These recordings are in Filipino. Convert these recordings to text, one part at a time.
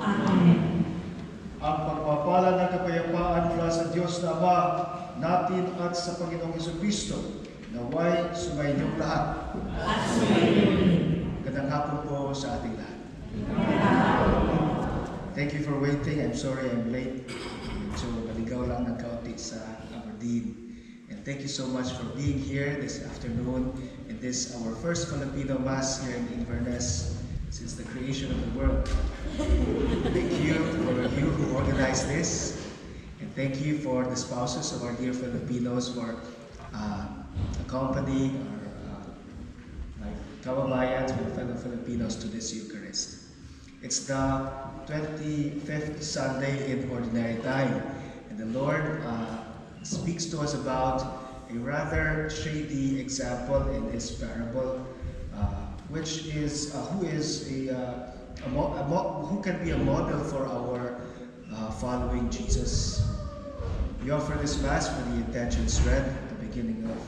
Amen. Ang pagpapala ng kapayapaan mula sa Diyos na Ama natin at sa Panginoong Jesucristo naway sumayinyong lahat. At sumayin din. Magandang hapon po sa ating lahat. Thank you for waiting. I'm sorry I'm late. So, maligaw lang ng kaunti sa Aberdeen. And thank you so much for being here this afternoon in this our first Filipino Mass here in Inverness since the creation of the world. Thank you for you who organized this. And thank you for the spouses of our dear Filipinos for accompanying our kababayans, my fellow Filipinos to this Eucharist. It's the 25th Sunday in Ordinary Time, and the Lord speaks to us about a rather shady example in this parable, which is who can be a model for our following Jesus. We offer this Mass for the intentions read at the beginning of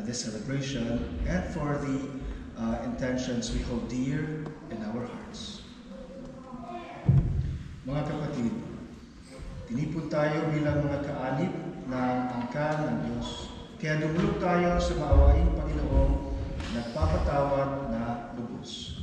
this celebration and for the intentions we hold dear in our hearts. Mga kapatid, tinipon tayo bilang mga kaalip ng angkan ng Diyos. Kaya dumulog tayo sa maawaing Panginoong nagpapatawad na lubos.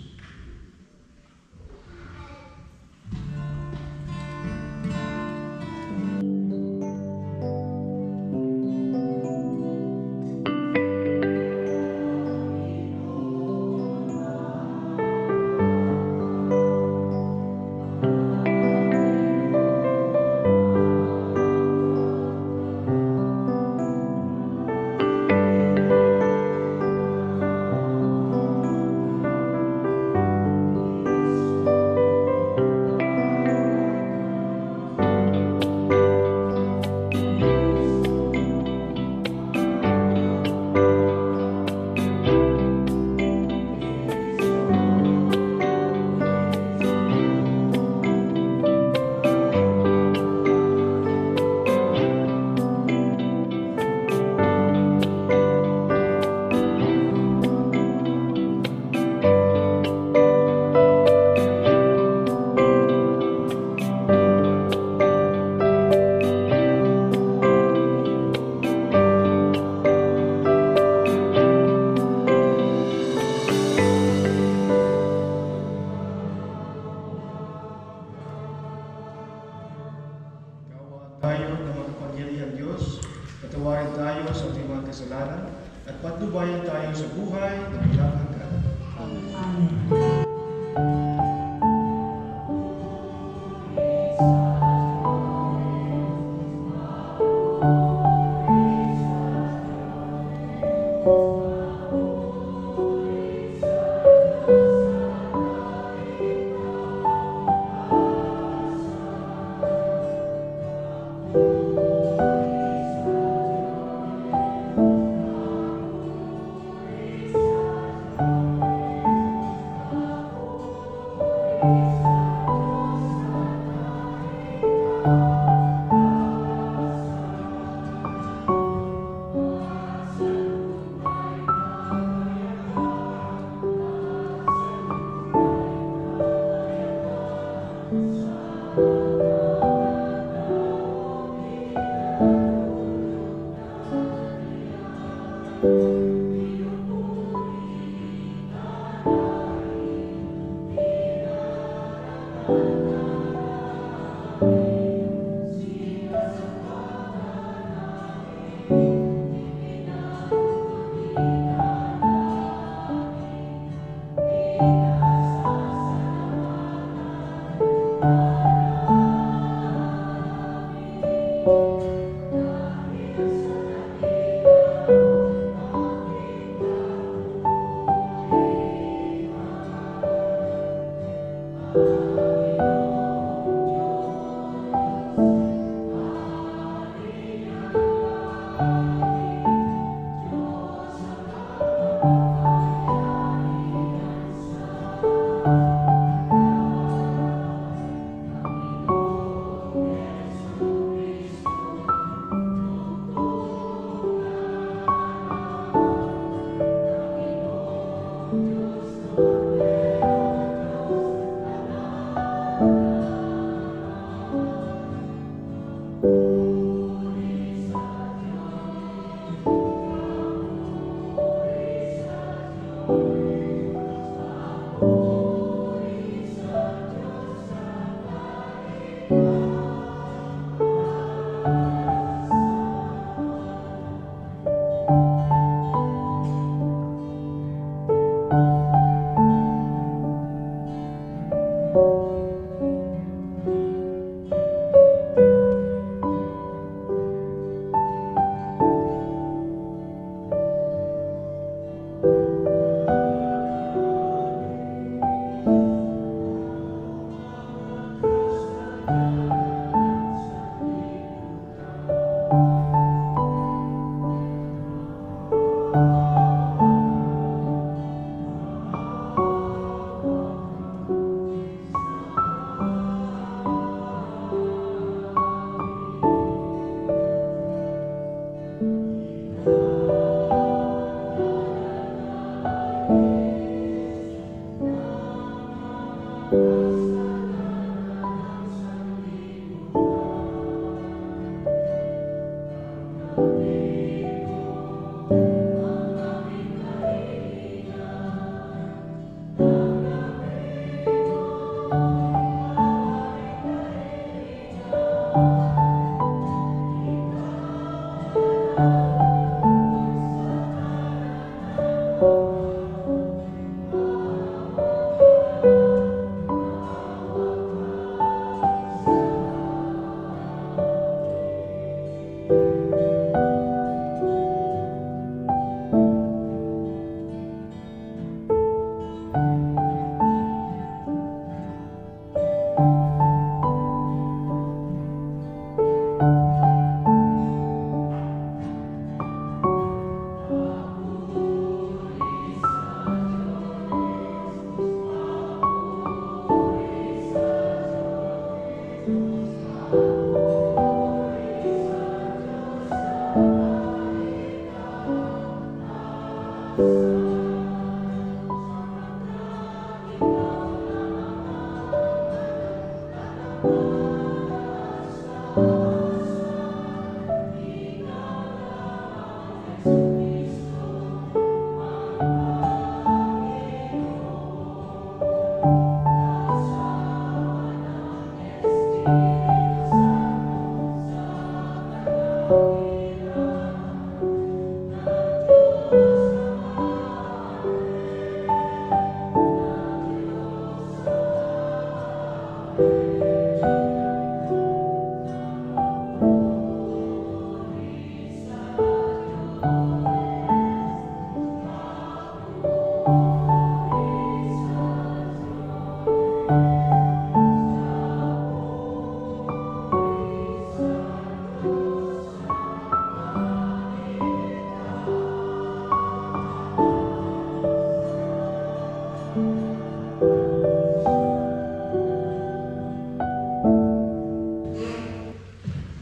Tayo ng makapangyarihan Diyos, patawarin tayo sa ating mga kasalanan, at patnubayan tayo sa buhay na walang hanggan. Amen.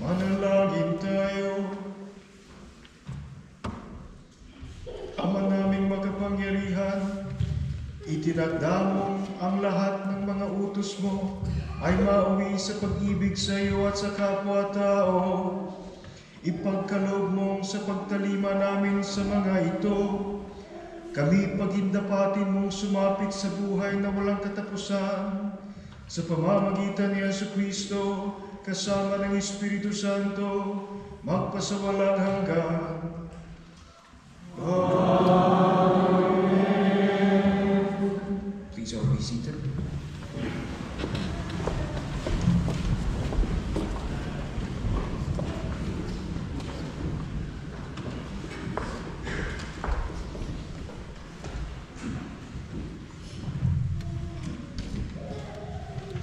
Manalangin tayo. Ama naming makapangyarihan, itinakda mong ang lahat ng mga utos mo ay mauwi sa pag-ibig sa iyo at sa kapwa-tao. Ipagkaloob mong sa pagtalima namin sa mga ito, kami pagindapatin mong sumapit sa buhay na walang katapusan sa pamamagitan ni Jesucristo kasama ng Espiritu Santo magpasawalang hanggan. Please all be seated.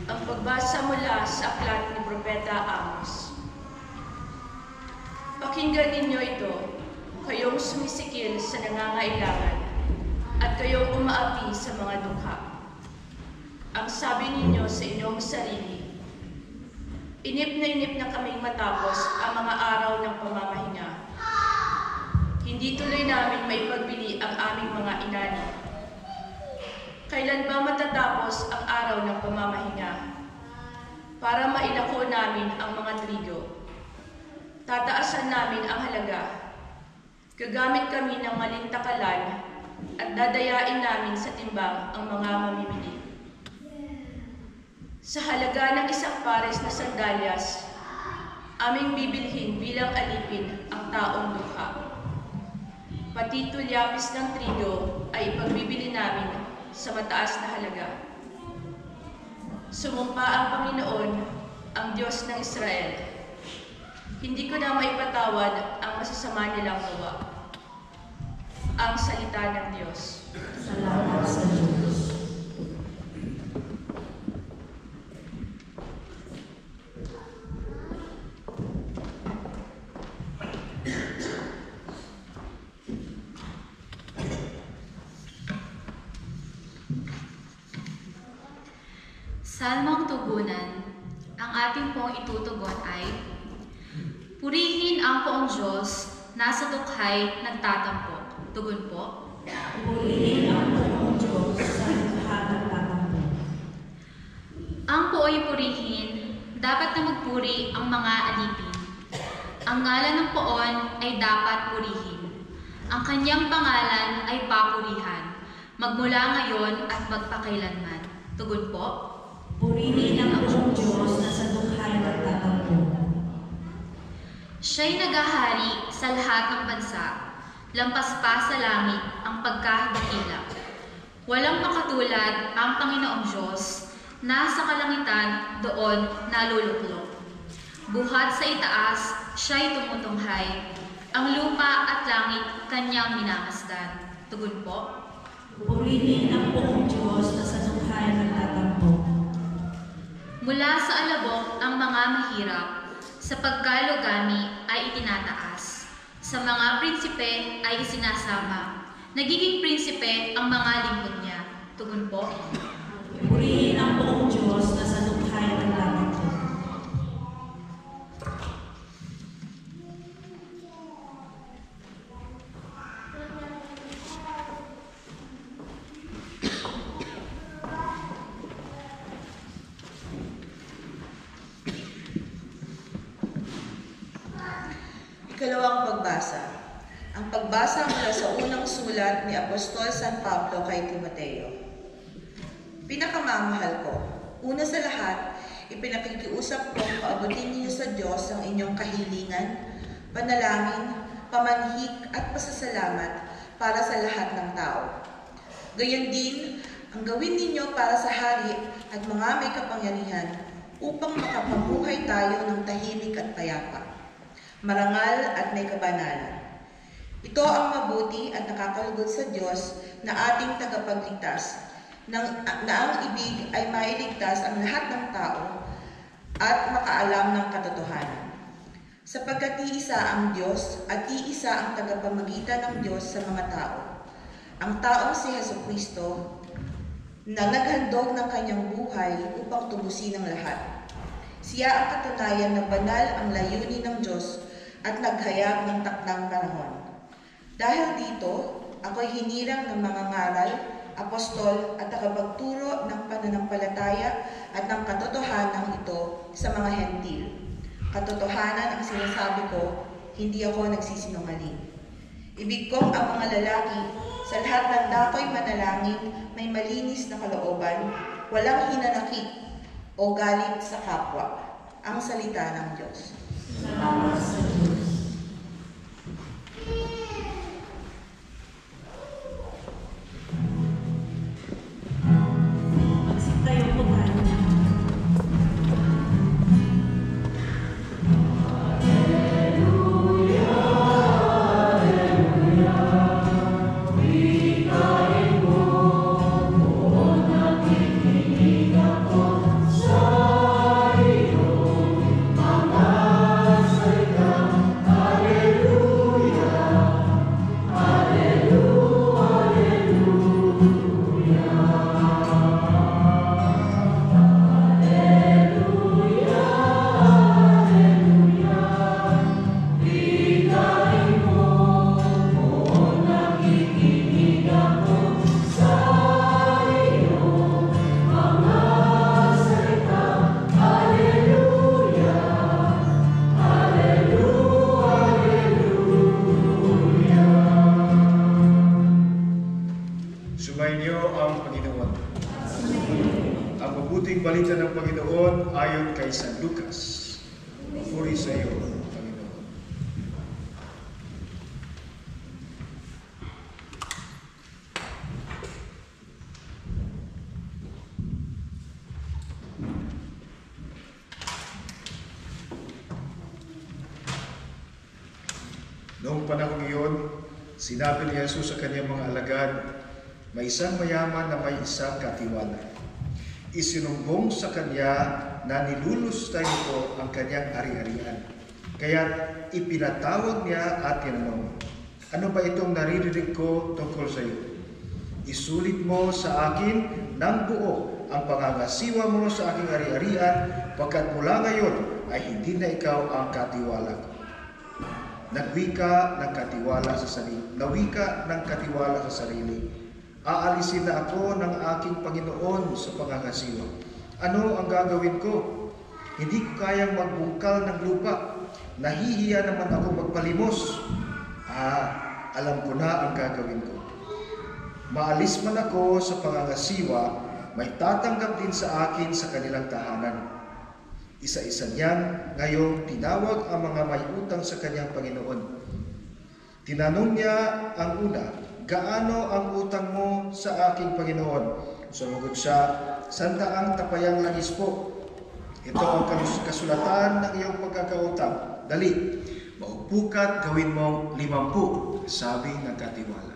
Ang pagbasa mula sa aklat ni Propeta Amos. Pakinggan ninyo ito, kayong sumisikil sa nangangailangan, at kayong umaapi sa mga dukha. Ang sabi ninyo sa inyong sarili, inip na kaming matapos ang mga araw ng pamamahinga. Hindi tuloy namin maipagbili ang aming mga inani. Kailan ba matatapos ang araw ng pamamahinga para mailako namin ang mga trigo? Tataasan namin ang halaga. Gagamit kami ng malintakalan at dadayain namin sa timbang ang mga mamimili. Sa halaga ng isang pares na sandalyas, aming bibilhin bilang alipin ang taong dukha. Pati tulyapis ng trigo ay ipagbibili namin sa mataas na halaga. Sumumpa ang Panginoon, ang Diyos ng Israel. Hindi ko na maipatawad ang masasama nilang gawa. Ang salita ng Diyos. Salamat sa Diyos. Salmang tugunan, ang ating pong itutugon ay, purihin ang poong Diyos, nasa dukhay nagtatampo. Tugon po. Purihin ang poong Diyos sa lahat ng tatampo. Ang poo'y purihin, dapat na magpuri ang mga alipin. Ang ngalan ng poon ay dapat purihin. Ang kanyang pangalan ay papurihan, magmula ngayon at magpakailanman. Tugon po. Purihin ang poong Diyos na sa dukhay nagtatampo. Siya'y naghahari sa lahat ng bansa, lampas pa sa langit ang pagkadakila. Walang makatulad ang Panginoong Diyos, nasa kalangitan doon naluluklok. Buhat sa itaas, siya'y tumutunghay, ang lupa at langit kanyang minamasdan. Tugon po. Purihin ang poong Diyos na sa dukhay nagtatampo. Mula sa alabok ang mga mahirap, sa pagkalugami ay itinataas. Sa mga prinsipe ay isinasama. Nagiging prinsipe ang mga lingkod niya. Tugon po. Purihin ang poong Diyos na sa dukhay nagtatampo. Ikalawang pagbasa. Ang pagbasa mula sa unang sulat ni Apostol San Pablo kay Timoteo. Pinakamamahal ko, una sa lahat, ipinakikiusap kong paabutin niyo sa Diyos ang inyong kahilingan, panalangin, pamanhik at pasasalamat para sa lahat ng tao. Gayon din, ang gawin ninyo para sa hari at mga may kapangyarihan upang makapamuhay tayo ng tahimik at payapa, marangal at may kabanalan. Ito ang mabuti at nakakalugod sa Diyos na ating tagapagligtas, na ang ibig ay mailigtas ang lahat ng tao at makaalam ng katotohanan. Sapagkat iisa ang Diyos at iisa ang tagapamagitan ng Diyos sa mga tao, ang taong si Jesucristo, na naghandog ng kanyang buhay upang tubusin ang lahat. Siya ang katunayan na banal ang layunin ng Diyos at naghayag ng takdang panahon. Dahil dito, ako'y hinirang ng mga ngaral, apostol at tagapagturo ng pananampalataya at ng katotohanan ito sa mga hentil. Katotohanan ang sinasabi ko, hindi ako nagsisinungaling. Ibig kong ang mga lalaki sa lahat ng dako'y manalangin may malinis na kalooban, walang hinanakit o galit sa kapwa. Ang salita ng Diyos. Salamat sa Diyos. Magsitayo po tayo. Sumainyo ang Panginoon. Ang mabuting balita ng Panginoon ayon kay San Lucas. Puri sa iyo, Panginoon. Noong panahon iyon, sinabi ni Jesus sa kanyang mga alagad, may isang mayaman na may isang katiwala. Isinumbong sa kanya na nilulustay nito ang kanyang ari-arian. Kaya ipinatawag niya at tinanong, ano ba itong naririnig ko tungkol sa iyo? Isulit mo sa akin ng buo ang pangangasiwa mo sa aking ari-arian, pagkat mula ngayon ay hindi na ikaw ang katiwala ko. Nawika ng katiwala sa sarili. Aalisin na ako ng aking Panginoon sa pangangasiwa. Ano ang gagawin ko? Hindi ko kayang magbungkal ng lupa. Nahihiya naman ako magpalimos. Alam ko na ang gagawin ko. Maalis man ako sa pangangasiwa, may tatanggap din sa akin sa kanilang tahanan. Isa-isa niyang ngayong tinawag ang mga may utang sa kanyang Panginoon. Tinanong niya ang una, gaano ang utang mo sa aking Panginoon? Sumagot siya, 100 tapayang langis po. Ito ang kasulatan ng iyong pagkakautang. Dali, maupukat, gawin mong 50, sabi ng katiwala.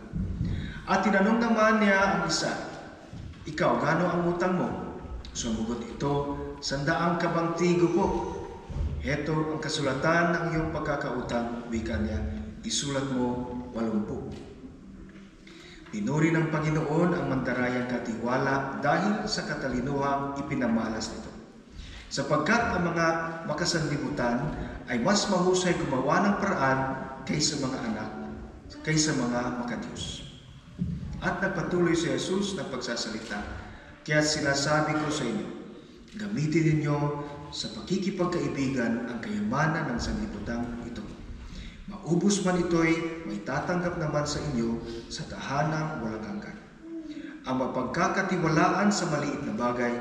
At tinanong naman niya ang isa, ikaw, gaano ang utang mo? Sumagot ito, 100 kabangtigo po. Ito ang kasulatan ng iyong pagkakautang, wika niya, isulat mo 80. Pinuri ng Panginoon ang mandarayang katiwala dahil sa katalinuhang ipinamalas nito. Sapagkat ang mga makasanlibutan ay mas mahusay gumawa ng paraan kaysa mga anak, kaysa mga makadiyos. At nagpatuloy si Jesus ng pagsasalita, kaya sinasabi ko sa inyo, gamitin ninyo sa pakikipagkaibigan ang kayamanan ng sanlibutang ito. maubos man ito'y may tatanggap naman sa inyo sa tahanang walang hanggan. Ang mapagkakatiwalaan sa maliit na bagay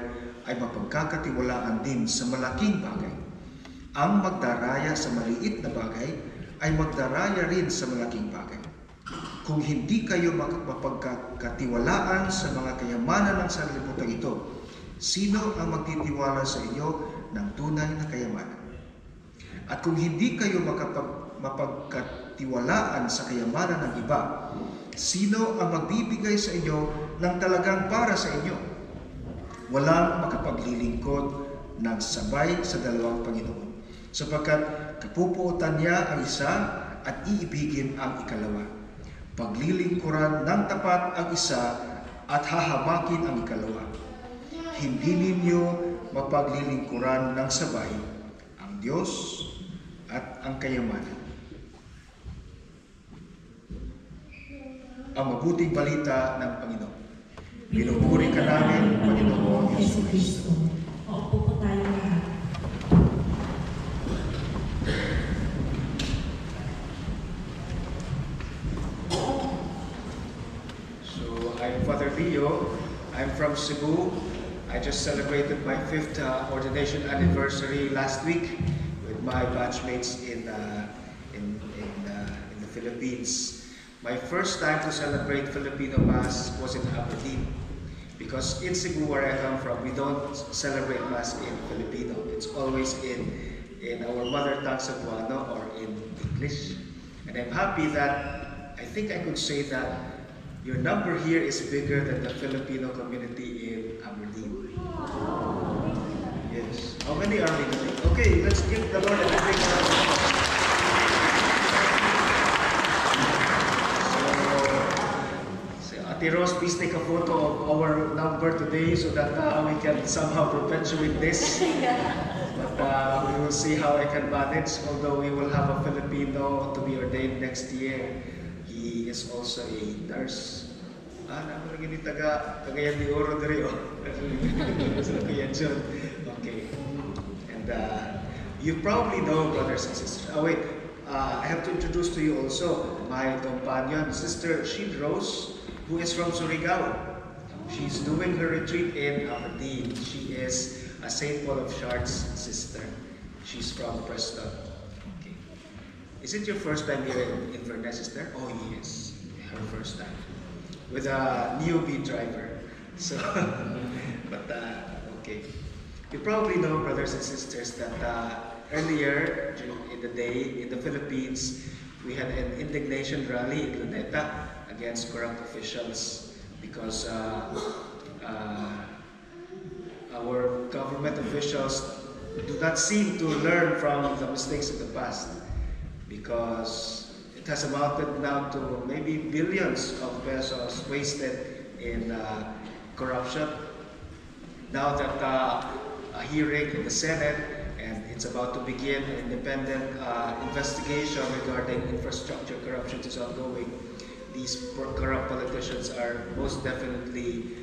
ay mapagkakatiwalaan din sa malaking bagay. Ang magdaraya sa maliit na bagay ay magdaraya rin sa malaking bagay. Kung hindi kayo mapagkakatiwalaan sa mga kayamanan ng sanlibutan ito, sino ang magtitiwala sa inyo ng tunay na kayamanan? At kung hindi kayo mapagkatiwalaan sa kayamanan ng iba, sino ang magbibigay sa inyo ng talagang para sa inyo? Walang makapaglilingkod ng sabay sa dalawang Panginoon, sapagkat kapupuotan niya ang isa at iibigin ang ikalawa. Paglilingkuran ng tapat ang isa at hahamakin ang ikalawa. Hindi ninyo mapaglilingkuran ng sabay ang Diyos at ang kayamanan. Ang mabuting balita ng Panginoon. Pinupuri ka namin, Panginoon Yesu Yesus. Kristo. Opo po tayo lahat. So I'm Father Leo. I'm from Cebu. I just celebrated my 5th ordination anniversary last week with my batchmates in the Philippines. My first time to celebrate Filipino Mass was in Aberdeen, because in Cebu, where I come from, we don't celebrate Mass in Filipino. It's always in our mother tongue Cebuano or in English. And I'm happy that I think I could say that your number here is bigger than the Filipino community in Aberdeen. Yes. How many are we today? Okay, let's give the Lord a big round of applause. So, Ate Rose, please take a photo of our number today so that we can somehow perpetuate this. But we will see how I can manage, although we will have a Filipino to be ordained next year. He is also a nurse. Naman lagi ni Cagayan de Oro diri oh. Okay. And you probably know, brothers and sisters. Wait, I have to introduce to you also my companion, Sister Shid Rose, who is from Surigao. She's doing her retreat in Aberdeen. She is a St. Paul of Chartres sister. She's from Preston. Okay. Is it your first time here in Inverness, sister? Oh yes, her first time. With a newbie driver. So, but okay. You probably know, brothers and sisters, that earlier in the day in the Philippines, we had an indignation rally in Luneta against corrupt officials because our government officials do not seem to learn from the mistakes of the past, because it has amounted now to maybe billions of pesos wasted in corruption. Now that a hearing in the Senate and it's about to begin an independent investigation regarding infrastructure corruption is ongoing, these corrupt politicians are most definitely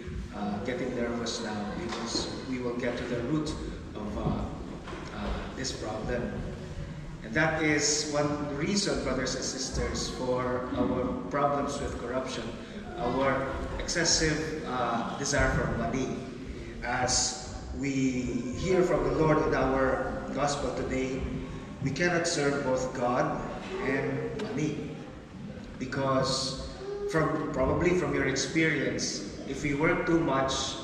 getting nervous now, because we will get to the root of this problem. And that is one reason, brothers and sisters, for our problems with corruption, our excessive desire for money. As we hear from the Lord in our gospel today, we cannot serve both God and money. Because probably from your experience, if we work too much,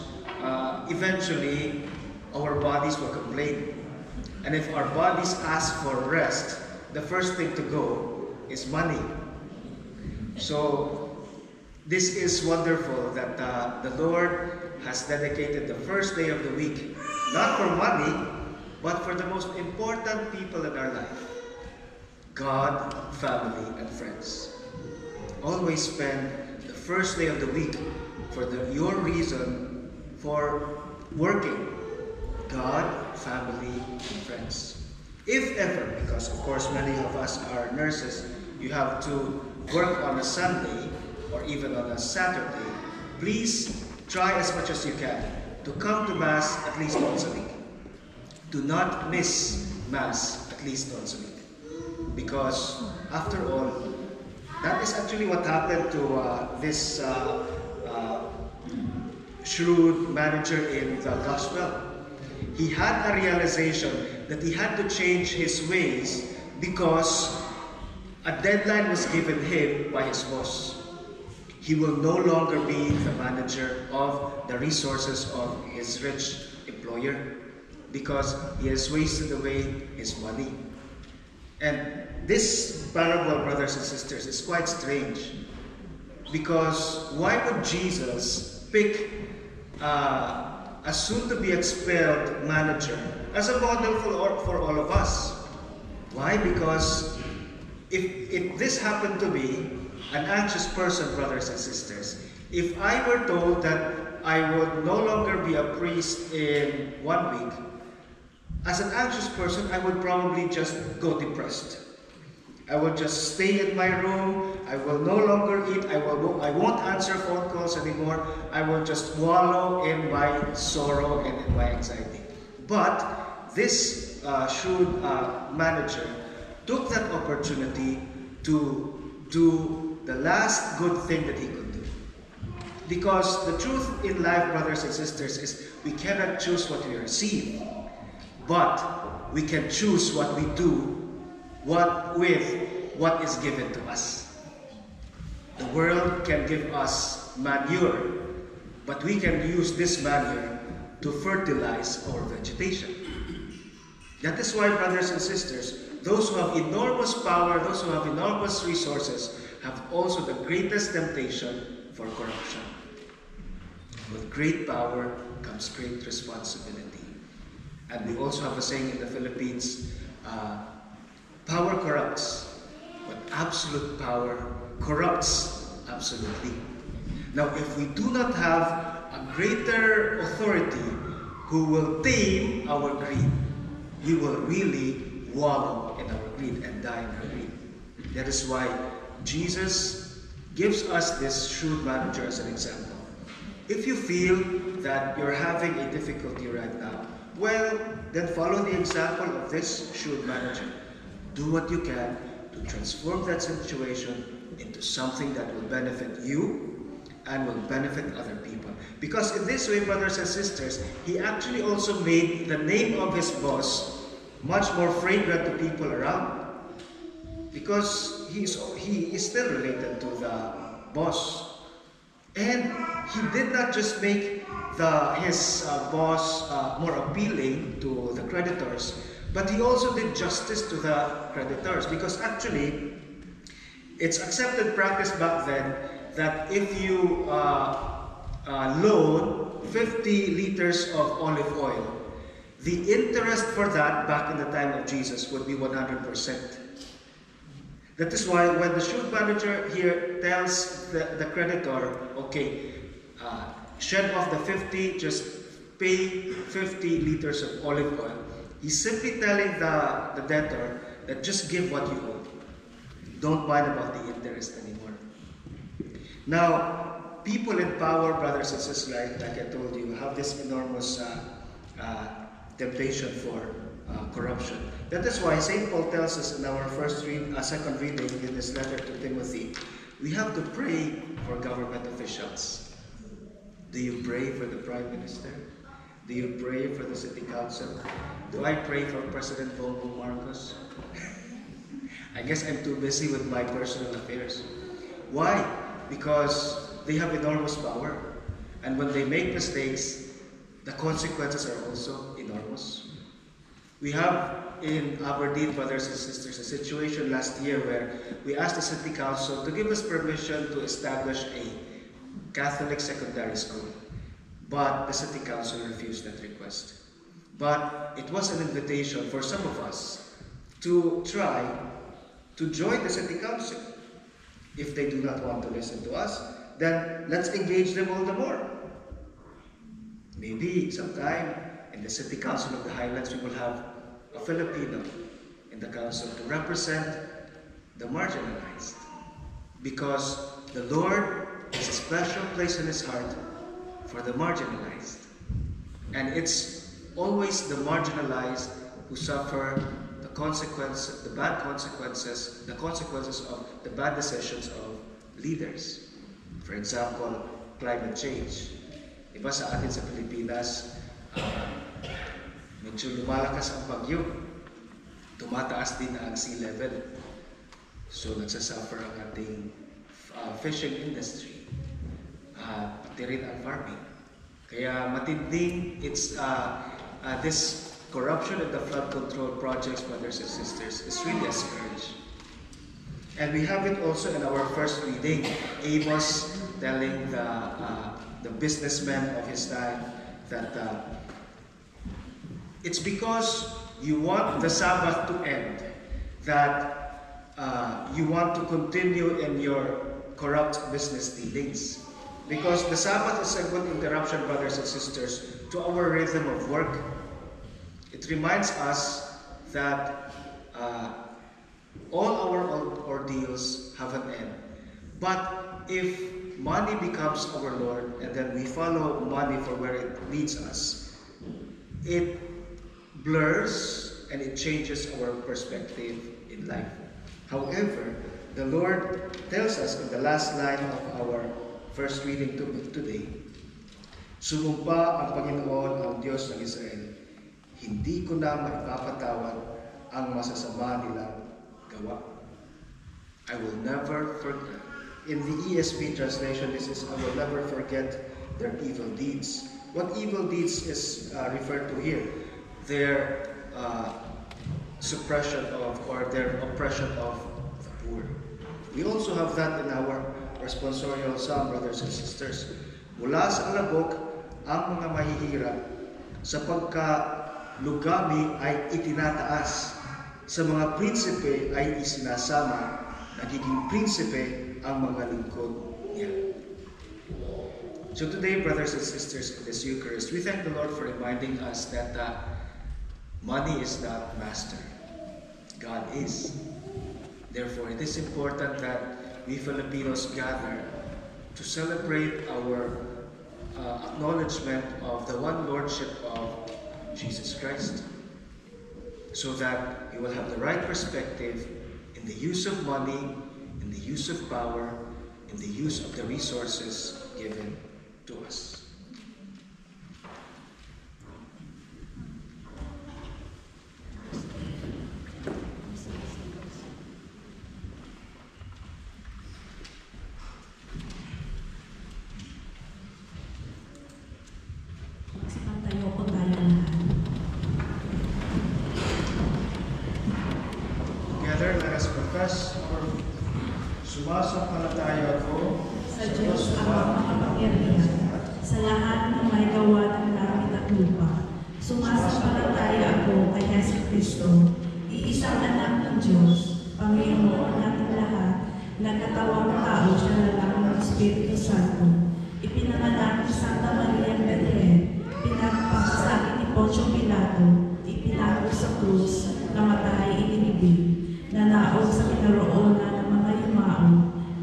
eventually our bodies will complain. And if our bodies ask for rest, the first thing to go is money. So this is wonderful that the Lord has dedicated the first day of the week, not for money, but for the most important people in our life: God, family, and friends. Always spend the first day of the week for your reason for working: God, family, and friends. If ever, because of course many of us are nurses, you have to work on a Sunday or even on a Saturday, please try as much as you can to come to Mass at least once a week. Do not miss Mass at least once a week. Because after all, that is actually what happened to this shrewd manager in the gospel. He had a realization that he had to change his ways because a deadline was given him by his boss. He will no longer be the manager of the resources of his rich employer because he has wasted away his money. And this parable, brothers and sisters, is quite strange because why would Jesus pick a soon-to-be expelled manager as a model for all of us? Why? Because if this happened to be an anxious person, brothers and sisters, if I were told that I would no longer be a priest in 1 week, as an anxious person, I would probably just go depressed. I will just stay in my room. I will no longer eat. I won't answer phone calls anymore. I will just wallow in my sorrow and in my anxiety. But this shrewd manager took that opportunity to do the last good thing that he could do. Because the truth in life, brothers and sisters, is we cannot choose what we receive, but we can choose what we do with what is given to us. The world can give us manure, but we can use this manure to fertilize our vegetation. That is why, brothers and sisters, those who have enormous power, those who have enormous resources, have also the greatest temptation for corruption. With great power comes great responsibility. And we also have a saying in the Philippines, power corrupts, but absolute power corrupts absolutely. Now, if we do not have a greater authority who will tame our greed, we will really wallow in our greed and die in our greed. That is why Jesus gives us this shrewd manager as an example. If you feel that you're having a difficulty right now, well, then follow the example of this shrewd manager. Do what you can to transform that situation into something that will benefit you and will benefit other people. Because in this way, brothers and sisters, he actually also made the name of his boss much more fragrant to people around. Because he is still related to the boss. And he did not just make his boss more appealing to the creditors, but he also did justice to the creditors. Because actually, it's accepted practice back then that if you loan 50 liters of olive oil, the interest for that back in the time of Jesus would be 100%. That is why when the shrewd manager here tells the creditor, okay, shed off the 50, just pay 50 liters of olive oil, he's simply telling the debtor that just give what you owe. Don't mind about the interest anymore. Now, people in power, brothers and sisters, like I told you, have this enormous temptation for corruption. That is why St. Paul tells us in our second reading in this letter to Timothy, we have to pray for government officials. Do you pray for the Prime Minister? Do you pray for the City Council? Do I pray for President Bongbong Marcos? I guess I'm too busy with my personal affairs. Why? Because they have enormous power. And when they make mistakes, the consequences are also enormous. We have in Aberdeen, brothers and sisters, a situation last year where we asked the City Council to give us permission to establish a Catholic secondary school. But the City Council refused that request. But it was an invitation for some of us to try to join the City Council. If they do not want to listen to us, then let's engage them all the more. Maybe sometime in the City Council of the Highlands, we will have a Filipino in the council to represent the marginalized. Because the Lord has a special place in His heart for the marginalized. And it's always the marginalized who suffer the consequences of the bad decisions of leaders. For example, climate change. Iba sa atin sa Pilipinas, medyo lumalakas ang bagyo, tumataas din ang sea level. So nagsasuffer ang ating fishing industry, pati rin ang farming. Kaya matinding this corruption and the flood control projects, brothers and sisters, is really a scourge. And we have it also in our first reading. Amos telling the businessmen of his time that it's because you want the Sabbath to end that you want to continue in your corrupt business dealings. Because the Sabbath is a good interruption, brothers and sisters, to our rhythm of work. It reminds us that all our ordeals have an end. But if money becomes our Lord and then we follow money for where it leads us, it blurs and it changes our perspective in life. However, the Lord tells us in the last line of our first reading today, sumumpa ang Panginoon ang Diyos ng Israel, hindi ko na maipapatawad ang masasama nilang gawa. I will never forget. In the ESV translation, this is, I will never forget their evil deeds. What evil deeds is referred to here? Their suppression of, or their oppression of the poor. We also have that in our responsorial psalm, brothers and sisters. Mula sa alabok, ang mga mahihirap sa pagkalugami ay itinataas. Sa mga prinsipe ay isinasama, nagiging prinsipe ang mga lingkod niya. So today, brothers and sisters, in this Eucharist, we thank the Lord for reminding us that money is not master. God is. Therefore, it is important that we Filipinos gather to celebrate our acknowledgement of the one Lordship of Jesus Christ, so that we will have the right perspective in the use of money, in the use of power, in the use of the resources given to us. Magsipantayo po tayo lahat. Together, let us profess our sumasampalataya ako Sa Diyos ang makapangyarihan, sa lahat ng may gawa ng langit at lupa. Sumasampalataya ako kay Yesu Kristo, iisang anak ng Diyos, Panginoon nating lahat, nagkatawang tao siya na lang ng Espiritu Santo. Ipinanganak ni Santa Maria Bethlehem, pinagpakasakit ni Poncio Pilato, ipinako sa krus, namatay, inilibing, nanaog sa kinaroonan ng mga yumao,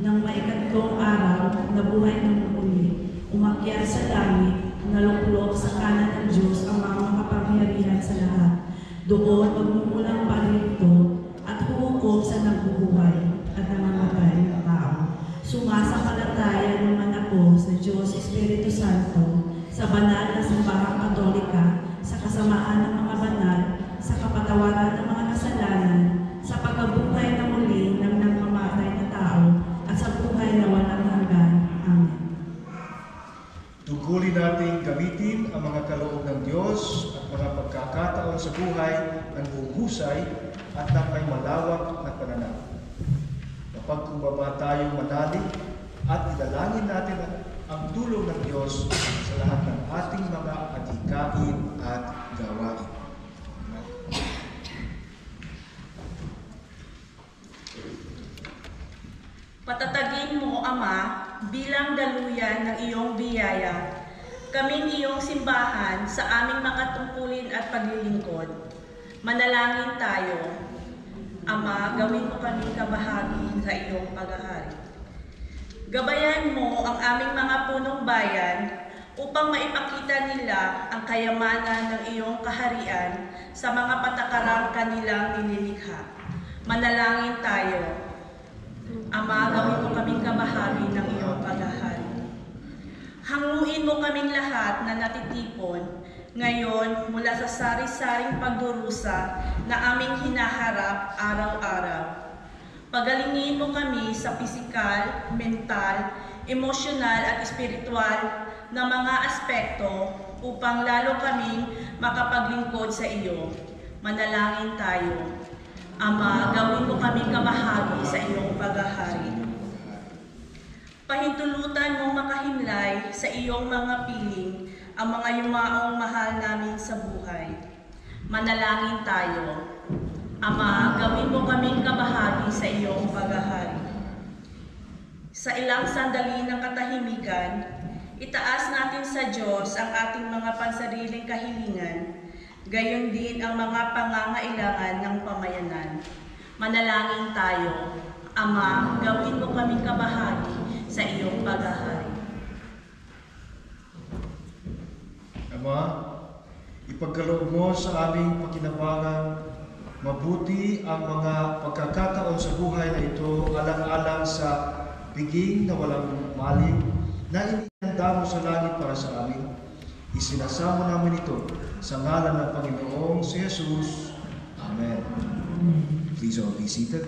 nang may ikatlong araw, nabuhay ng muli, umakyat sa langit, naluklok sa kanan ng Diyos ang mga makapangyarihan sa lahat. Doon magmumulang paririto at huhukom sa nagbubuhay at namamatay ng tao. Sumasampalataya naman ako sa Diyos Espiritu Santo, sa banal na simbahang katolika, sa kasamaan ng mga banal, sa kapatawaran ng mga kasalanan, sa pagkabuhay na muli ng namamatay na tao, at sa buhay na walang hanggan. Amen. Tungkulin nating gamitin ang mga kaloob ng Diyos at mga pagkakataon sa buhay ng buong husay at ng may malawak na pananaw. Mapagkumbaba tayong manalig at idalangin natin ang tulong ng Diyos sa lahat ng ating mga adhikain at gawain. Patatagin mo, Ama, bilang daluyan ng iyong biyaya, kaming iyong simbahan sa aming makatungkulin at paglilingkod. Manalangin tayo. Ama, gawin mo kami kabahagi sa iyong paghahari. Gabayan mo ang aming mga punong bayan upang maipakita nila ang kayamanan ng iyong kaharian sa mga patakarang kanilang nililikha. Manalangin tayo. Ama, gawin mo kaming kabahagi ng iyong paghahari. Hanguin mo kaming lahat na natitipon ngayon mula sa sari-saring pagdurusa na aming hinaharap araw-araw. Pagalingin mo kami sa pisikal, mental, emosyonal at espiritual na mga aspekto upang lalo kaming makapaglingkod sa iyo. Manalangin tayo. Ama, gawin mo kaming kabahagi sa iyong paghahari. Pahintulutan mong makahimlay sa iyong mga piling ang mga yumaong mahal namin sa buhay. Manalangin tayo. Ama, gawin mo kaming kabahagi sa iyong paghahari. Sa ilang sandali ng katahimikan, itaas natin sa Diyos ang ating mga pansariling kahilingan, gayon din ang mga pangangailangan ng pamayanan. Manalangin tayo. Ama, gawin mo kaming kabahagi sa iyong paghahari. Ama, ipagkaloob mo sa aming pakinabangan, mabuti ang mga pagkakataon sa buhay na ito alang-alang sa biging na walang maling na inihanda mo sa langit para sa amin. Isinasamo namin ito sa ngalan ng Panginoong si Jesus. Amen. Please all be seated.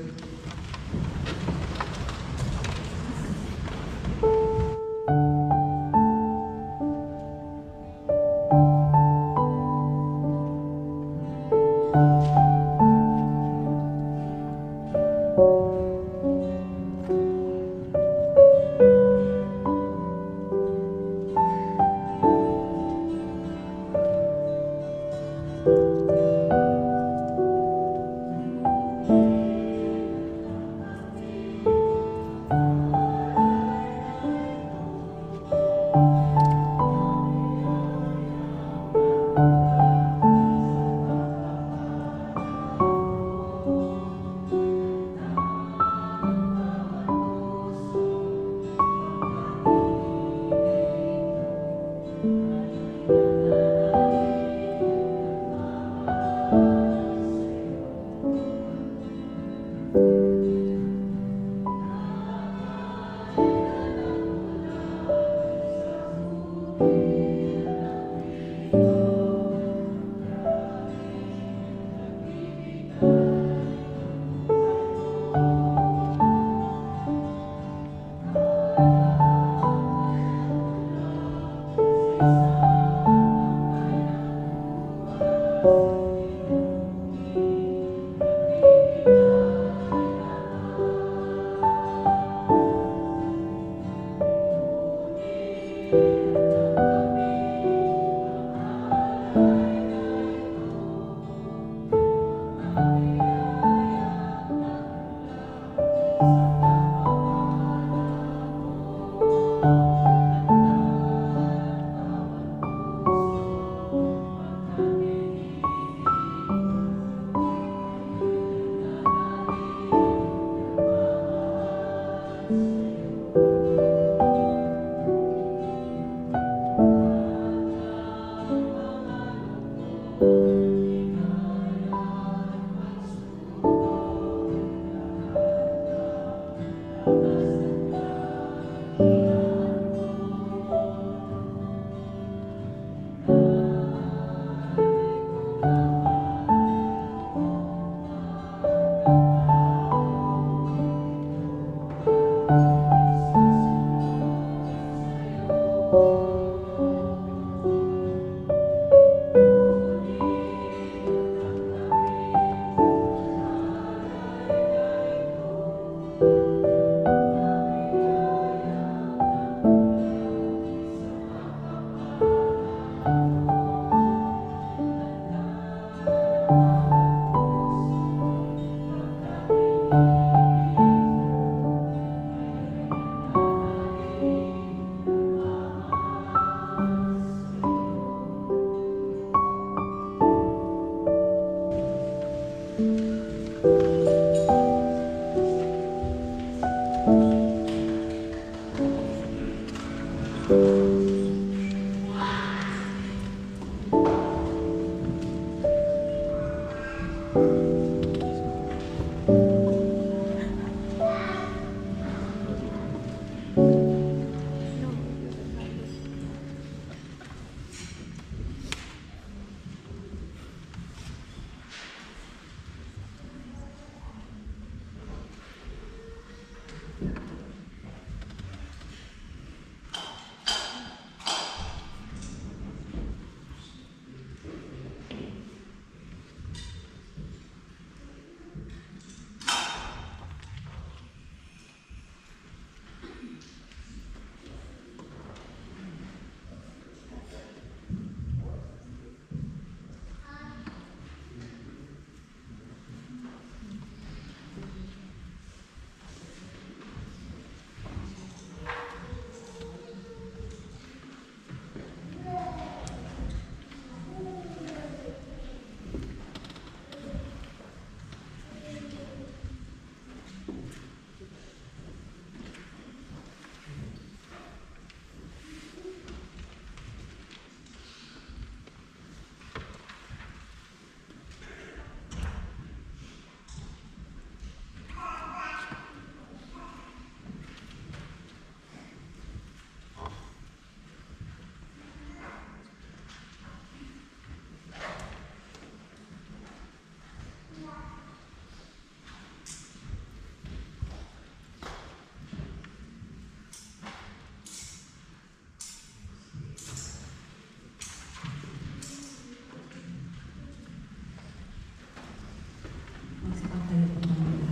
magpapatayo po ng lahat.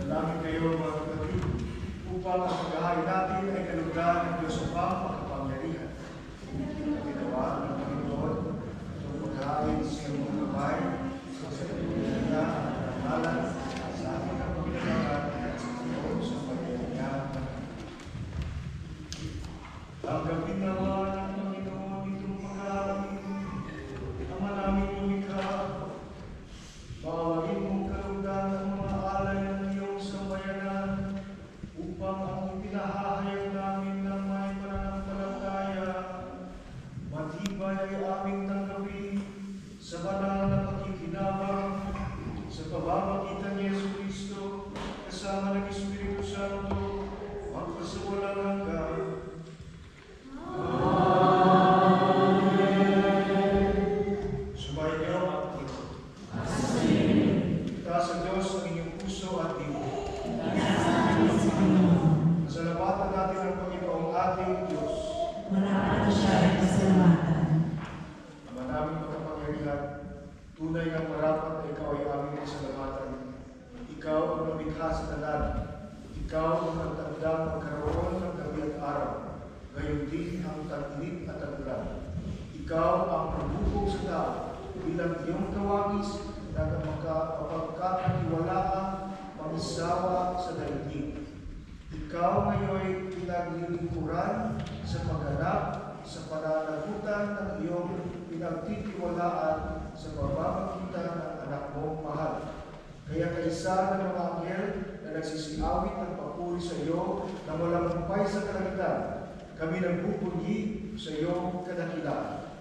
Dalangin kayo mga kapatid upang ang paghahain natin ay kalugdan ng Diyos upang makapangyarihan. Ginawa ng Panginoon itong paghahain sa iyong mga kamay sa paghahain na pangalan sa ating ang pagkakaroon at sa Panginoon sa paghahain. Tanggapin naman ng Panginoon itong paghahain ang maraming lumikha. Pawagin mong kalugdan ng mga alay ng iyong sambayanan upang ang pinahahayag namin ng may pananampalataya matibay ay aming tanggapin sa banal na pakikinabang sa pamamagitan ni Jesucristo kasama ng Espiritu Santo magpasawalang hanggan. Sumayin niyo ang Panginoon. Itaas sa Diyos ang inyong puso at tibo. Pasalamatan natin ang Panginoong ating Diyos. Marapat siya ay pasalamatan. Ama namin makapangyarihan, tunay na marapat na ikaw ay aming pasalamatan. Ikaw ang lumikha sa tanan. Ikaw ang nagtagdang magkaroon ng gabi at araw. Gayon din ang tag-init at tag-ulan. Ikaw ang nagbubog sa tao bilang iyong kawangis na mapagkakatiwalaan pangisawa sa daigdig. Ikaw ngayon pinaglilingkuran sa pagganap sa pananagutan ng iyong pinagtitiwalaan sa pamamagitan ng anak mong mahal. Kaya kaisa ng mga anghel na nagsisiawit ng papuri sa iyo na walang humpay sa kalangitan, kami nagpupunyi sa iyong kadakilaan.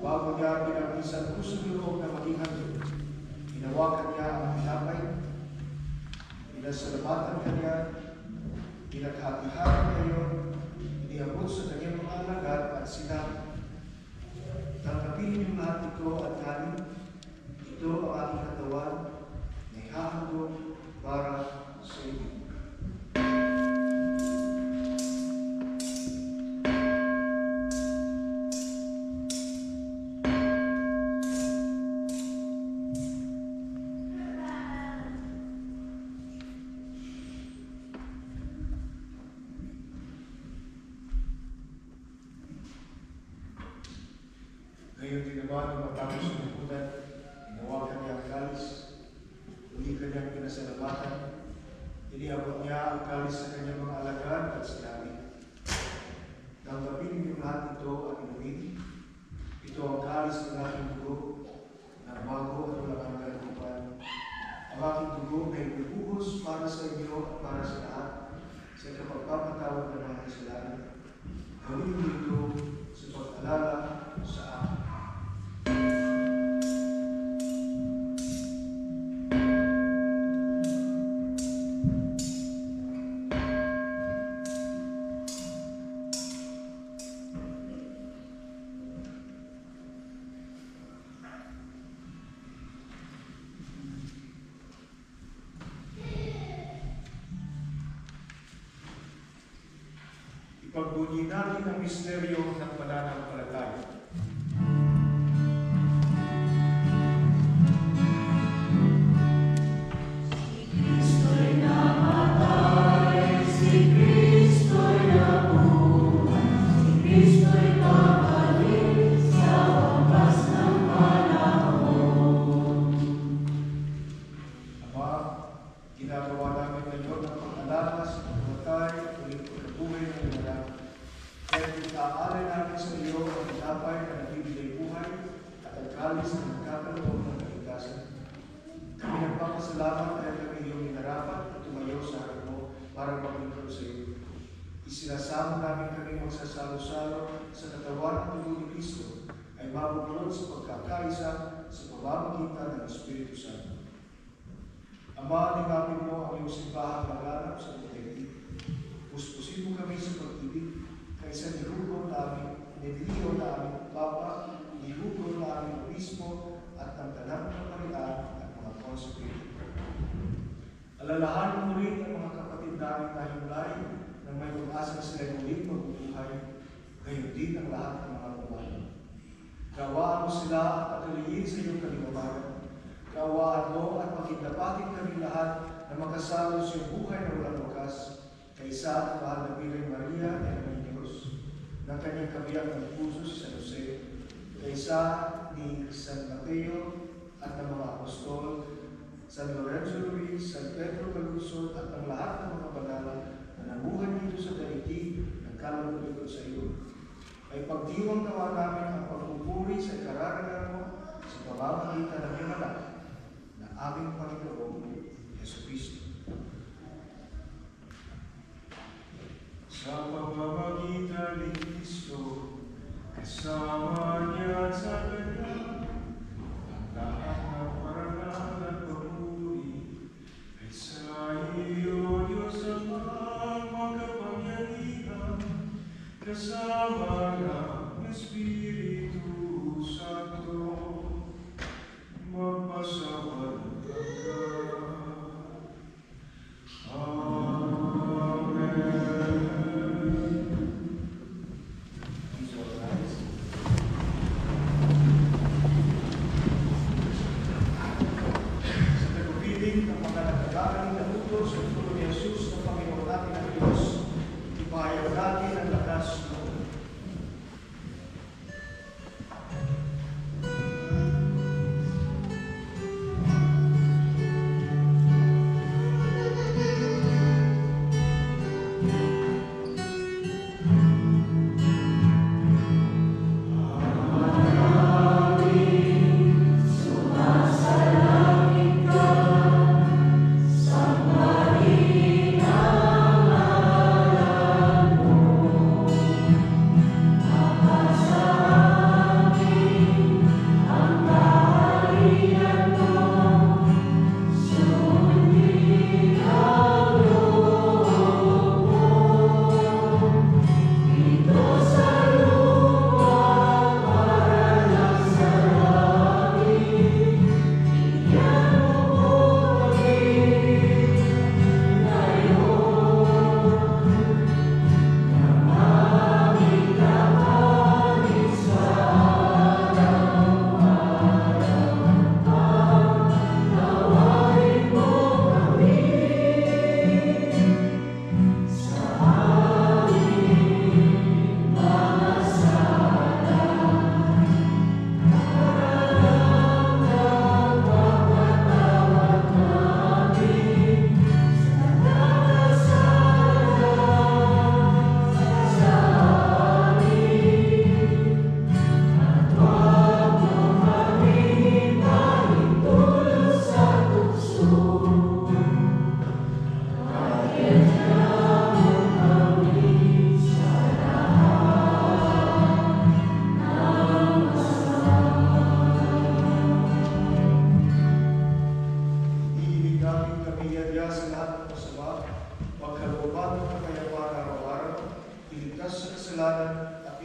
Bago niya pinabisan puso loob na maging hangin, hinawakan niya ang tinapay, pinasalamatan kanya, pinaghati-hati ngayon, iniabot sa kanyang mga alagad at sinabi, "Tanggapin niyong lahat ito at kanin, ito ang aking katawan na ihahandog para sa inyo." Ngayon din naman ang matapos ng lipunan, hinawakan niya ang kalis, uli kanyang pinasalamatan, iniabot niya ang kalis sa kanyang mga alagad at sinabi, Tanggapin niyo lahat ito at inumin. Ito ang kalis ng aking dugo, na bago at walang hanggang kupan. Ang aking dugo na ibubuhos para sa inyo at para sa lahat, sa kapagpapatawad ng mga kasalanan. Gawin niyo ito sa pag-alala sa akin. Pagbunyi natin ang misteryo ng pananampalataya. Ginagawa namin ngayon ang pag-alala sa pagkamatay at ulit pagkabuhay ng mga. Kaya itaaalay namin sa iyo ang tinapay na nagbibigay buhay at ang kalis na nagkakaroon ng kaligtasan. Kami nagpapasalamat dahil kami iyong inarapat at tumayo sa harap mo para maglingkod sa iyo. Isinasama namin kami magsasalo-salo sa katawan ng dugo ni Kristo ay mabubulod sa pagkakaisa sa pamamagitan ng Espiritu Santo. Ama, ningapin mo ang iyong simbahang laganap sa daigdig. Puspusin mo kami sa pag-ibig, kaysa nilugod namin, nililiw namin Papa, nilugod namin Obispo, at ang tanang kaparian at mga konsepito. Alalahanin mo rin ang mga kapatid namin na himlay nang may pag-asang sila muling mabubuhay, gayon din ang lahat ng mga babae. Gawaan mo sila at patuloyin sa iyong kaligawaran. Kaawaan mo at makindapatin kami lahat na makasalo sa iyong buhay na walang wakas, kaysa at mahal na Birhen Maria na ng Diyos, ng kanyang kabiyang ng puso si San Jose, kaysa ni San Mateo at ng mga apostol, San Lorenzo Ruiz, San Pedro Calusod at ang lahat ng mga banal na namuhay dito sa daigdig ng kalulugod sa iyo. Ay pagdiwang nawa namin ang pagpupuri sa kararagan mo sa pamamagitan ng iyong anak, aming Panginoon, Jesucristo. Sa pamamagitan ni Kristo, kasama niya sa Kanya, ang lahat ng parangal at papuri ay sa iyo, Diyos Amang makapangyarihan, kasama ng Espiritu Santo, magpasawad.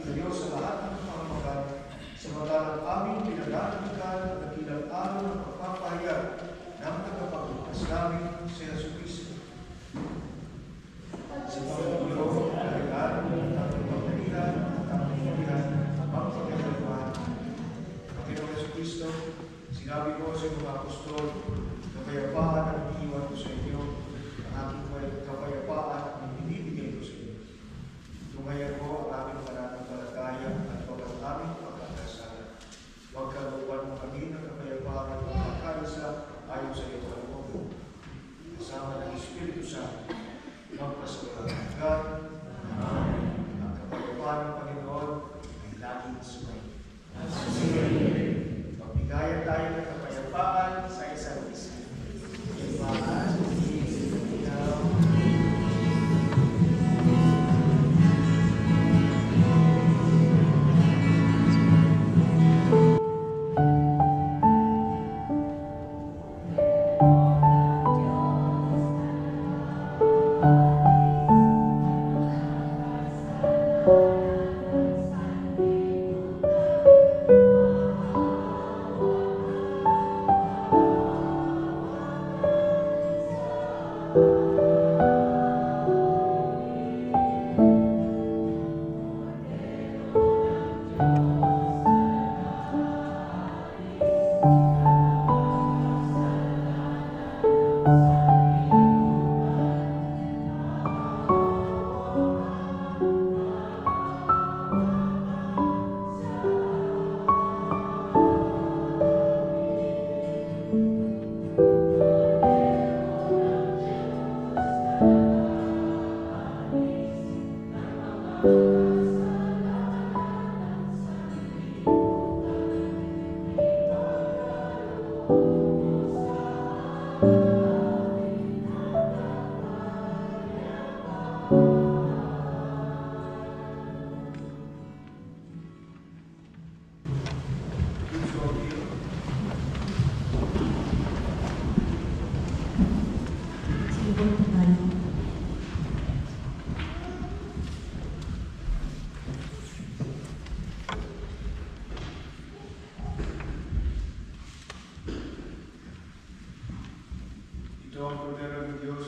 ilayo sa lahat ng pangamakan, samantalang aming pinag-aapikan ang dakilang araw ng pagpapahayag ng tagapagligtas namin si Jesucristo. Sa Panginoon, kailan ng ating pagdalihan at ating pagdalihan, magpagdalihan. Panginoon Jesucristo, sinabi mo sa mga apostol, kapayapaan ang iniwan ko sa inyo, ang aking kapayapaan ang binibigay ko sa inyo. Tumayan mo ang aming pananampalataya at huwag ang aming pagkakasala. Huwag kalupan mo kami ng kapayapaan at pagkakalisa ayon sa iyong kalooban. Kasama ng Espiritu Santo, magpasawalang hanggan. Amen. Ang kapayapaan ng Panginoon ay laging sumayin. Magbigayan tayo ng kapayapaan sa isa't isa. Kapayapaan, ikaw. Ito ang kordero ng Diyos.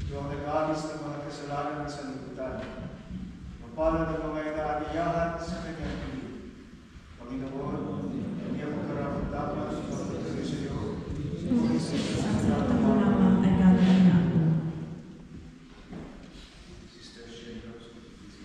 Ito ang nag-aalis ng mga kasalanan ng sanlibutan. Mapalad ang mga inaaniyahan sa kanyang piling. Panginoon, hindi ako karapat-dapat sa pagpapagay sa iyo. Sa mo lamang ay gagawin na ako. Sister Shane Rose, please.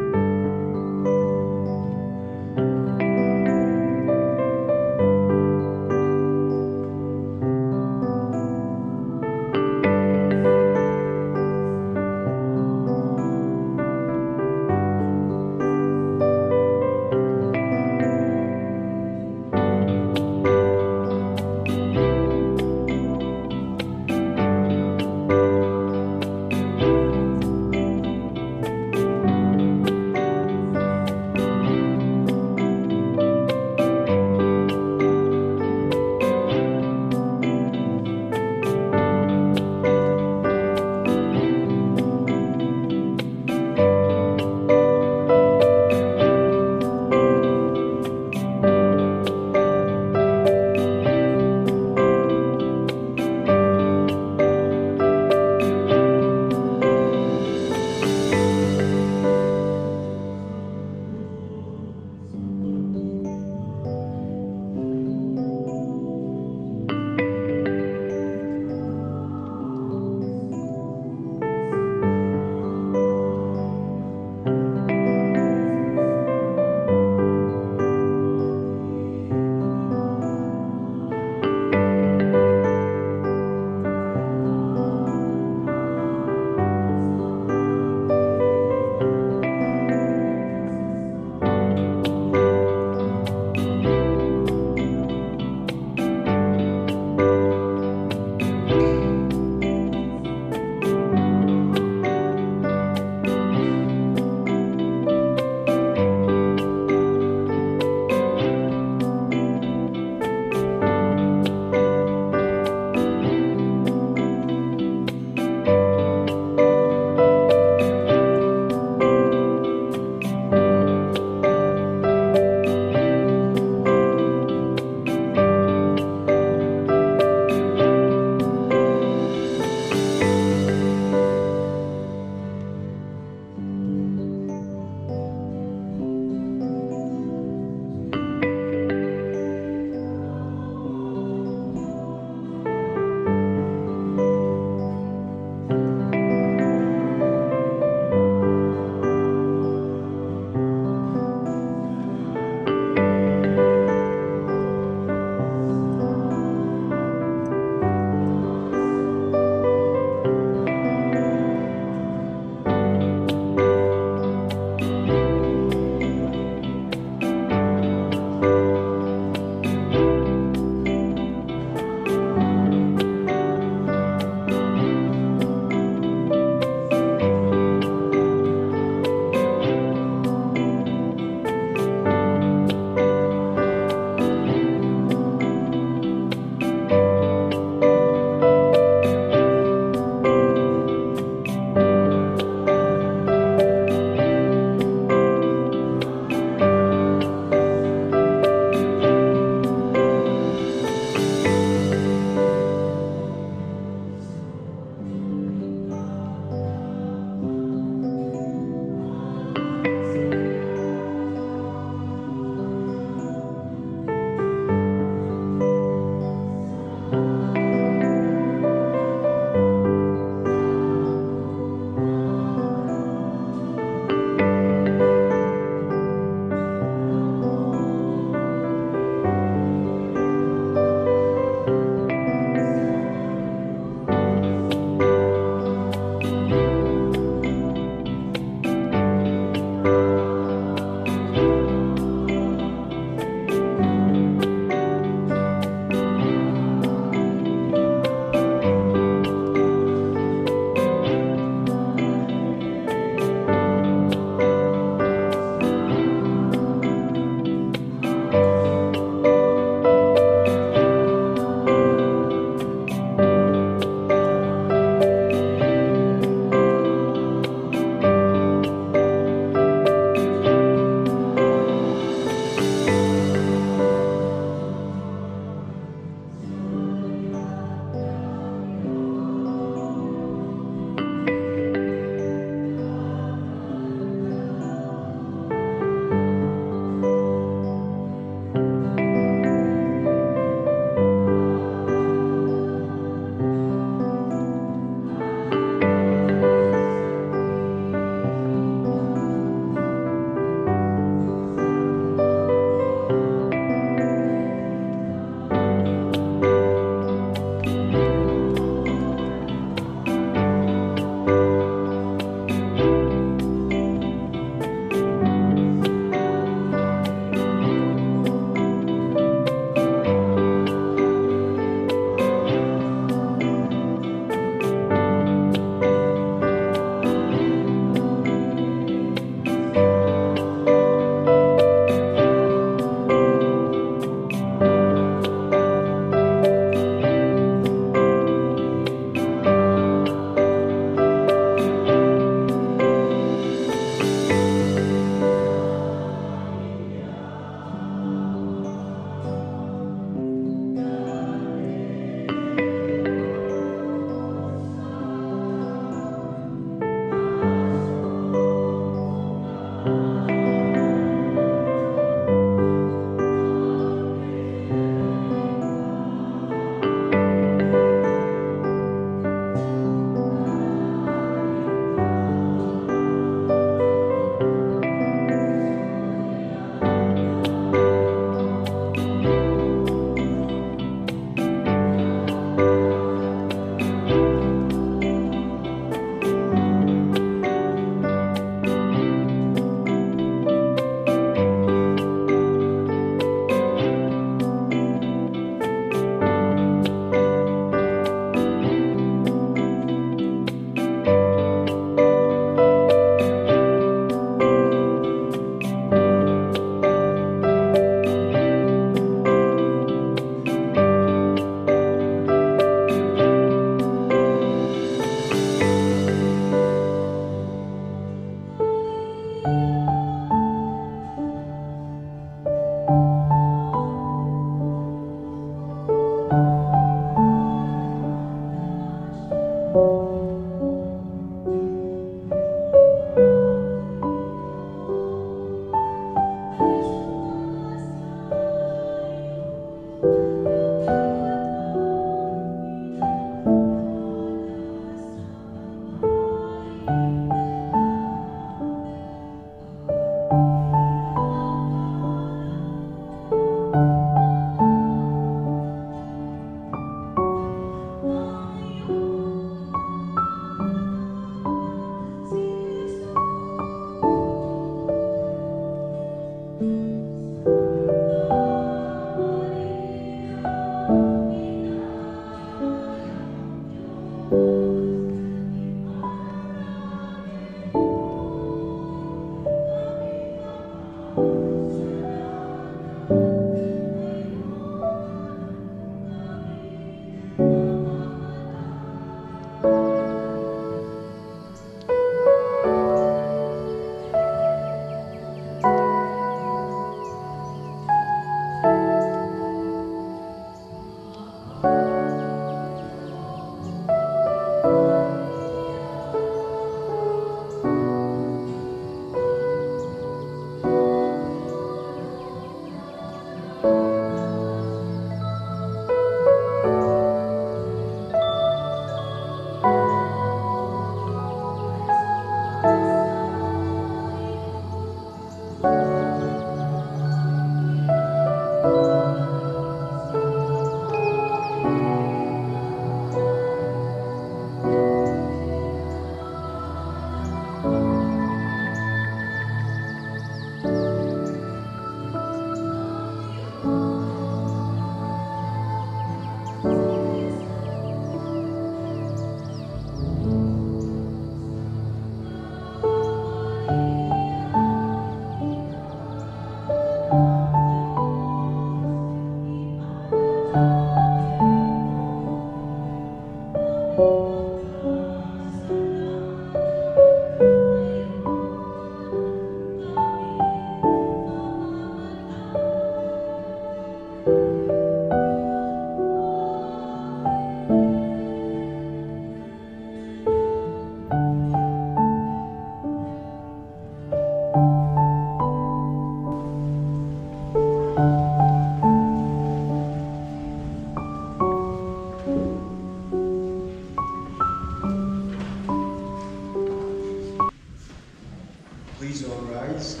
Please all rise.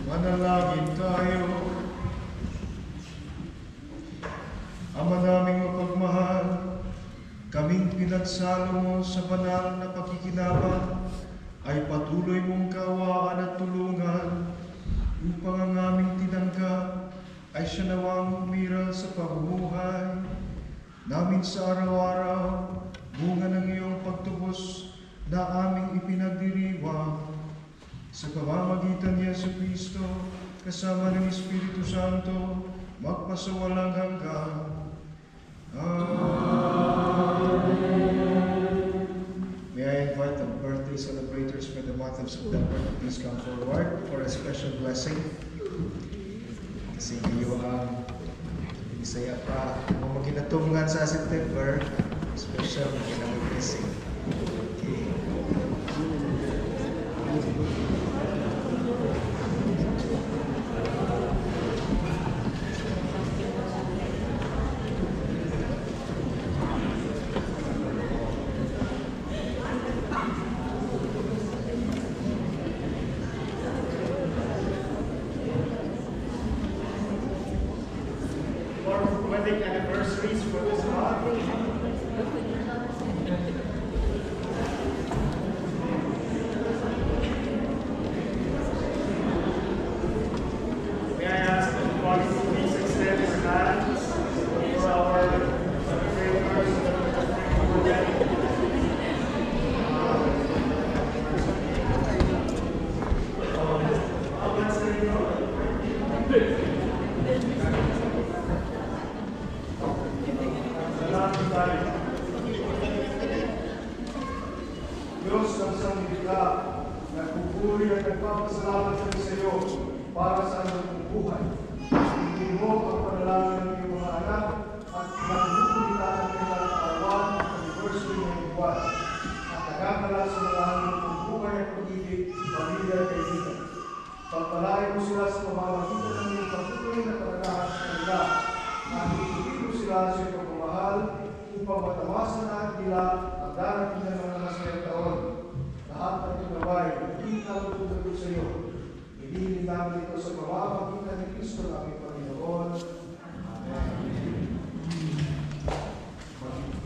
Manalangin tayo. Ama naming mapagmahal, kaming pinagsalo mo sa banal na pakikinabang ay patuloy mong kaawaan at tulungan upang ang aming tinanggap ay siya nawang umiral sa pamumuhay namin sa araw-araw, bunga ng iyong pagtubos na aming ipinagdiriwang sa pamamagitan ni Jesucristo kasama ng Espiritu Santo magpasawalang hanggan. May I invite the birthday celebrators for the month of September to please come forward for a special blessing. Kasi ngayon ang Bisaya pa kung magkinatungan sa September, special na blessing. Okay. Wedding anniversaries for this month. May I ask that the body please extend your hands for our celebrators for wedding. Salamat tayo. buhay. Itinubog ang panalangin ng iyong mga anak at nanunulitan ang kanilang kaarawan at anniversary ng buwan. At nagkakala sa mga hangin ng buhay at pag-ibig, pamilya at kaibigan. Pagpalain mo sila sa pamamagitan ng iyong patuloy na pananahan sa kanila. At ituloy mo sila sa iyong pagmamahal upang matawasan na nila ang darating ng mga masayang taon. Lahat ng tunaway, hindi na matutulog sa iyo. Hindi namin ito sa pamamagitan ni Kristo na aming Panginoon. Amen.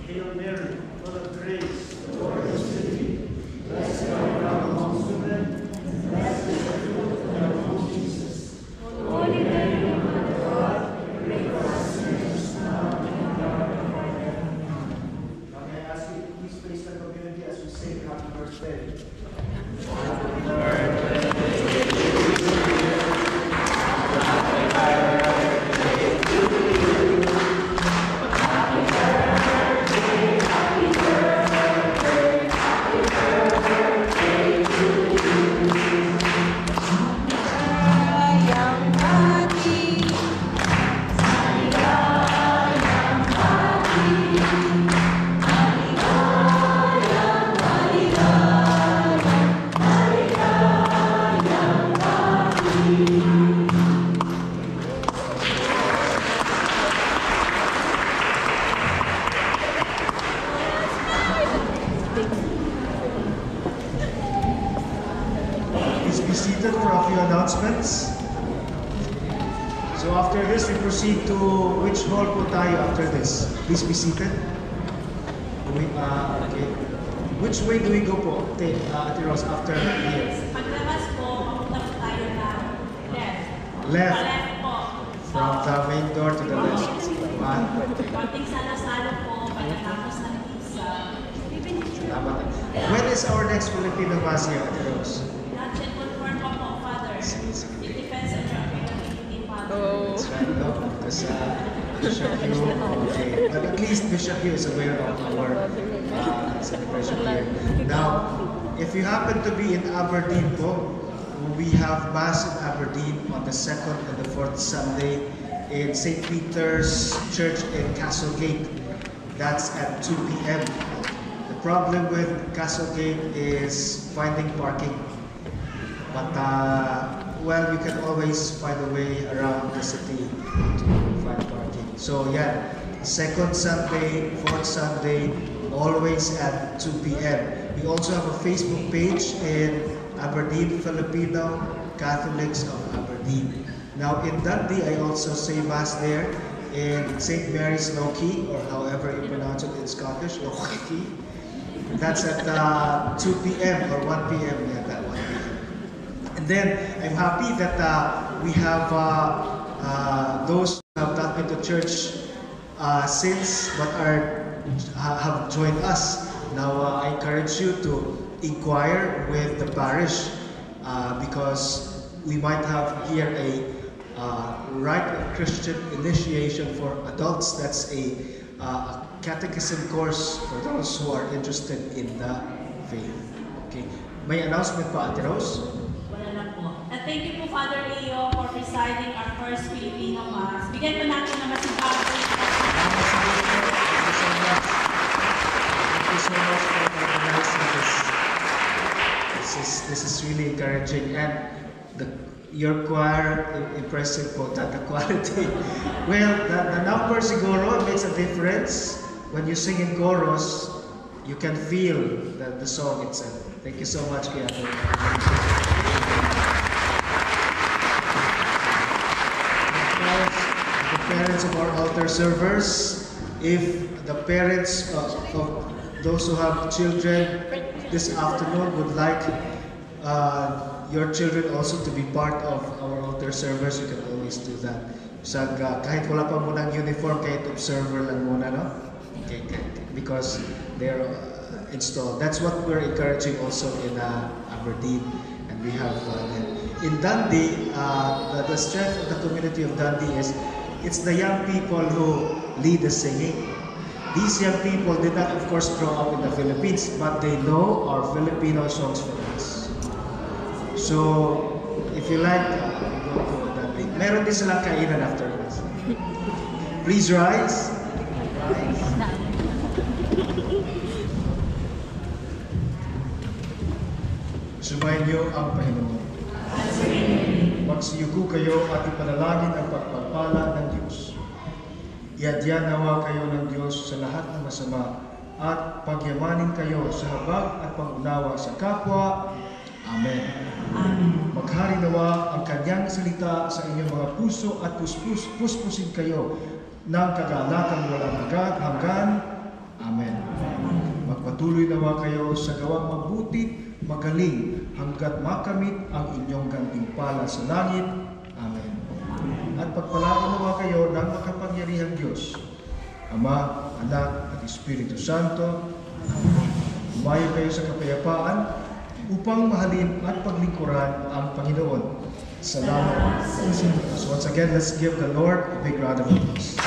Hail Mary, full of grace, the Lord is with thee. Blessed are thou amongst women, and blessed is the fruit of thy womb, Jesus. Holy Mary, Mother of God, pray for us sinners now and in the hour of our death. Now may I ask you to please face the community as we sing Happy Birthday. Please be seated for a few announcements. So after this, we proceed to which hall po tayo after this? Please be seated. Okay. Which way do we go po, Ate Rose, after here? Paglabas po, papunta po tayo na left. Left. Left po. From the main door to the left. One. Konting salo-salo po, pagkatapos ng pizza. Salamat. When is our next Filipino Mass here, Ate Rose? Not yet confirmed pa po, Father. It depends on your availability, Father. That's right, no? Because Bishop Hugh, okay. But at least Bishop Hugh is aware of our celebration here. Now, if you happen to be in Aberdeen po, we have Mass in Aberdeen on the 2nd and the 4th Sunday in St. Peter's Church in Castlegate. That's at 2 p.m. The problem with Castlegate is finding parking. But, well, you can always find a way around the city to find parking. So, yeah, 2nd Sunday, 4th Sunday, always at 2 p.m. We also have a Facebook page in Aberdeen Filipino Catholics of Aberdeen. Now, in Dundee, I also say Mass there in St. Mary's Loki, or however you pronounce it in Scottish, Loki. That's at 2 p.m. or 1 p.m. Yeah, that 1 p.m. And then I'm happy that we have those who have not been to church since but have joined us. Now I encourage you to inquire with the parish because we might have here a rite of Christian initiation for adults. That's a catechism course for those who are interested in the faith. Okay. May announcement pa, Ate Rose? Wala na po. And thank you po, Father Leo, for presiding our first Filipino Mass. Bigyan po natin naman si Father. Thank you so much for organizing this. This is really encouraging, and your choir, impressive po, the quality. Well, the number siguro makes a difference. When you sing in chorus, you can feel the song itself. Thank you so much, Kuya. The parents of our altar servers, if the parents of those who have children this afternoon would like your children also to be part of our altar servers, you can always do that. Kahit wala pa munang uniform, kahit observer lang muna, no? Okay, because they're installed. That's what we're encouraging also in Aberdeen, and we have in Dundee. The strength of the community of Dundee is it's the young people who lead the singing. These young people did not, of course, grow up in the Philippines, but they know our Filipino songs from us. So, if you like, go to Dundee. meron din silang kainan afterwards. Please rise. Sumayin niyo ang Panginoon. Magsiyuko kayo at ipanalangin ang pagpapala ng Diyos. Iadya nawa kayo ng Diyos sa lahat ng masama at pagyamanin kayo sa habag at pag-unawa sa kapwa. Amen. Amen. Maghari nawa ang kanyang salita sa inyong mga puso at puspusin kayo ng kagalakang walang hanggan. Amen. Magpatuloy nawa kayo sa gawang mabuti, magaling, hanggat makamit ang inyong gantimpala sa langit. Amen. At pagpalain nawa kayo ng makapangyarihang Diyos, Ama, Anak, at Espiritu Santo. Umayo kayo sa kapayapaan upang mahalin at paglingkuran ang Panginoon. Salamat. So once again, let's give the Lord a big round of applause.